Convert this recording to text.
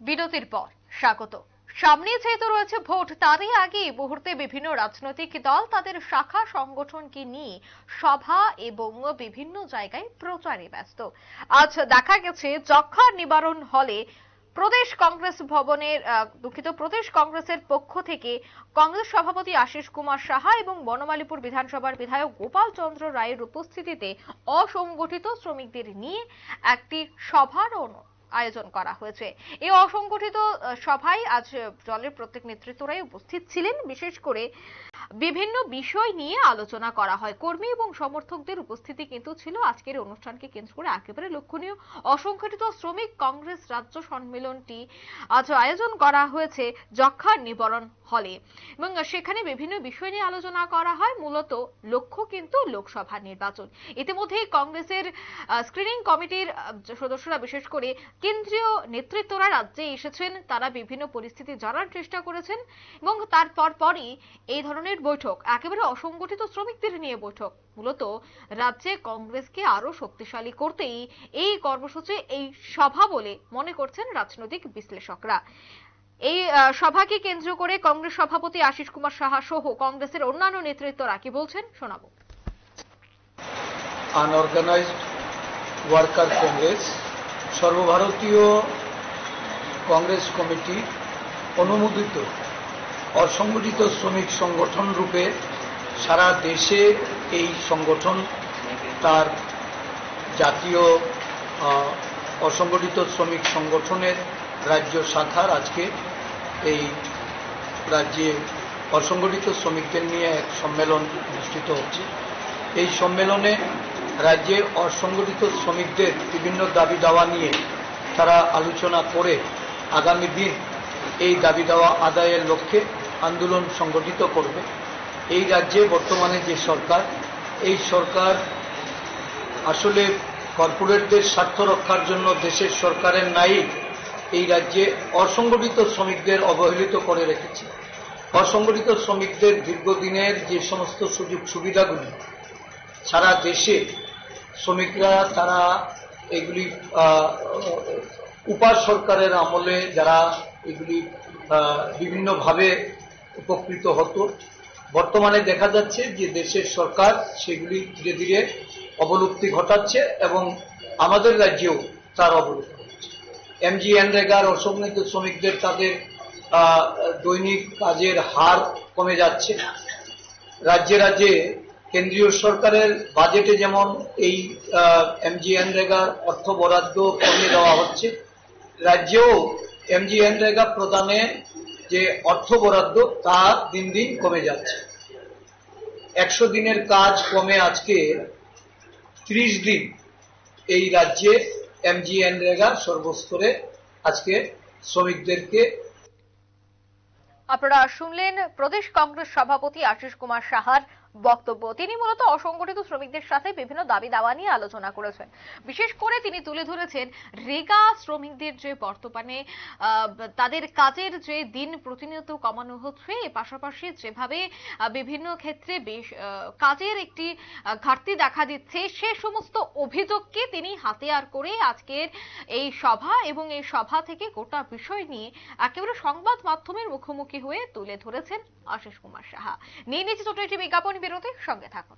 বিরতির পর স্বাগত। সামনে যেহেতু রয়েছে ভোট, তারই আগে মুহূর্তে বিভিন্ন রাজনৈতিক দল তাদের শাখা সংগঠনকে নিয়ে সভা এবং বিভিন্ন জায়গায় প্রচারে ব্যস্ত। আজ দেখা গেছে যক্ষ্মা নিবারণ হলে প্রদেশ কংগ্রেস ভবনের প্রদেশ কংগ্রেসের পক্ষ থেকে কংগ্রেস সভাপতি আশিস কুমার সাহা এবং বনমালীপুর বিধানসভার বিধায়ক গোপাল চন্দ্র রায়ের উপস্থিতিতে অসংগঠিত শ্রমিকদের নিয়ে একটি সভার আয়োজন করা হয়েছে। এই অসংগঠিত সভায় আজ দলের প্রত্যেক নেতৃত্বরাই উপস্থিত ছিলেন। বিশেষ করে বিভিন্ন বিষয় নিয়ে আলোচনা করা হয়। কর্মী এবং সমর্থকদের উপস্থিতি কিন্তু ছিল আজকের অনুষ্ঠানকে কেন্দ্র করে একেবারে লক্ষণীয়। অসংগঠিত শ্রমিক কংগ্রেস রাজ্য সম্মেলনটি আজ আয়োজন করা হয়েছে যক্ষ্মা নিবারণ হলে এবং সেখানে বিভিন্ন বিষয় নিয়ে আলোচনা করা হয়। মূলত লক্ষ্য কিন্তু লোকসভা নির্বাচন। ইতিমধ্যে কংগ্রেসের স্ক্রিনিং কমিটির সদস্যরা, বিশেষ করে কেন্দ্রীয় নেতৃত্বরা রাজ্যে এসেছেন। তারা বিভিন্ন পরিস্থিতি জানার চেষ্টা করেছেন এবং তারপরই এই ধরনের বৈঠক, একেবারে অসংগঠিত শ্রমিকদের নিয়ে বৈঠক। মূলত রাজ্যে কংগ্রেসকে আরো শক্তিশালী করতেই এই কর্মসূচি, এই সভা বলে মনে করছেন রাজনৈতিক বিশ্লেষকরা। এই সভাকে কেন্দ্র করে কংগ্রেস সভাপতি আশিস কুমার সাহা সহ কংগ্রেসের অন্যান্য নেতৃত্বরা কি বলছেন শোনাবো। আনঅর্গানাইজড ওয়ার্কার কংগ্রেস সর্বভারতীয় কংগ্রেস কমিটি অনুমোদিত অসংগঠিত শ্রমিক সংগঠন রূপে সারা দেশে এই সংগঠন তার জাতীয় অসংগঠিত শ্রমিক সংগঠনের রাজ্য শাখার আজকে এই রাজ্যে অসংগঠিত শ্রমিকদের নিয়ে এক সম্মেলন অনুষ্ঠিত হচ্ছে। এই সম্মেলনে রাজ্যে অসংগঠিত শ্রমিকদের বিভিন্ন দাবি দাওয়া নিয়ে তারা আলোচনা করে আগামী দিন এই দাবি দাওয়া আদায়ের লক্ষ্যে আন্দোলন সংগঠিত করবে। এই রাজ্যে বর্তমানে যে সরকার, এই সরকার আসলে কর্পোরেটদের স্বার্থ রক্ষার জন্য দেশের সরকারের নাই এই রাজ্যে অসংগঠিত শ্রমিকদের অবহেলিত করে রেখেছে। অসংগঠিত শ্রমিকদের দীর্ঘদিনের যে সমস্ত সুযোগ সুবিধাগুলি সারা দেশে শ্রমিকরা তারা এগুলি উপা সরকারের আমলে যারা এগুলি বিভিন্নভাবে উপকৃত হতো, বর্তমানে দেখা যাচ্ছে যে দেশের সরকার সেগুলি ধীরে ধীরে অবলুপ্তি ঘটাচ্ছে এবং আমাদের রাজ্যেও তার অবলুপ্তি হচ্ছে। এমজিএনরেগার অসংগঠিত শ্রমিকদের তাদের দৈনিক কাজের হার কমে যাচ্ছে। রাজ্যে রাজ্যে কেন্দ্রীয় সরকারের বাজেটে যেমন এই এমজিএনরেগার অর্থ বরাদ্দ কমিয়ে দেওয়া হচ্ছে, রাজ্যেও এমজিএনরেগা প্রদানে যে অর্থ বরাদ্দ তা দিন দিন কমে যাচ্ছে। 100 দিনের কাজ কমে আজকে 30 দিন এই রাজ্যে এমজিএনরেগা সর্বস্তরে আজকে শ্রমিকদেরকে। আপনারা শুনলেন প্রদেশ কংগ্রেস সভাপতি আশিস কুমার সাহার বক্তব্য। তিনি মূলত অসংগঠিত শ্রমিকদের সাথে বিভিন্ন দাবি দাওয়া নিয়ে আলোচনা করেছেন। বিশেষ করে তিনি তুলে ধরেছেন রেগা শ্রমিকদের যে বর্তমানে তাদের কাজের যে দিন প্রতিনিয়ত কমানো হচ্ছে, এর পাশাপাশি যেভাবে বিভিন্ন ক্ষেত্রে কাজের একটি ঘাটতি দেখা দিচ্ছে, সে সমস্ত অভিযোগকে তিনি হাতিয়ার করে আজকের এই সভা এবং এই সভা থেকে গোটা বিষয় নিয়ে একেবারে সংবাদ মাধ্যমের মুখোমুখি হয়ে তুলে ধরেছেন আশিস কুমার সাহা। নিয়ে নিচ্ছে ছোট একটি বিজ্ঞাপন বিরতি, সঙ্গে থাকুন।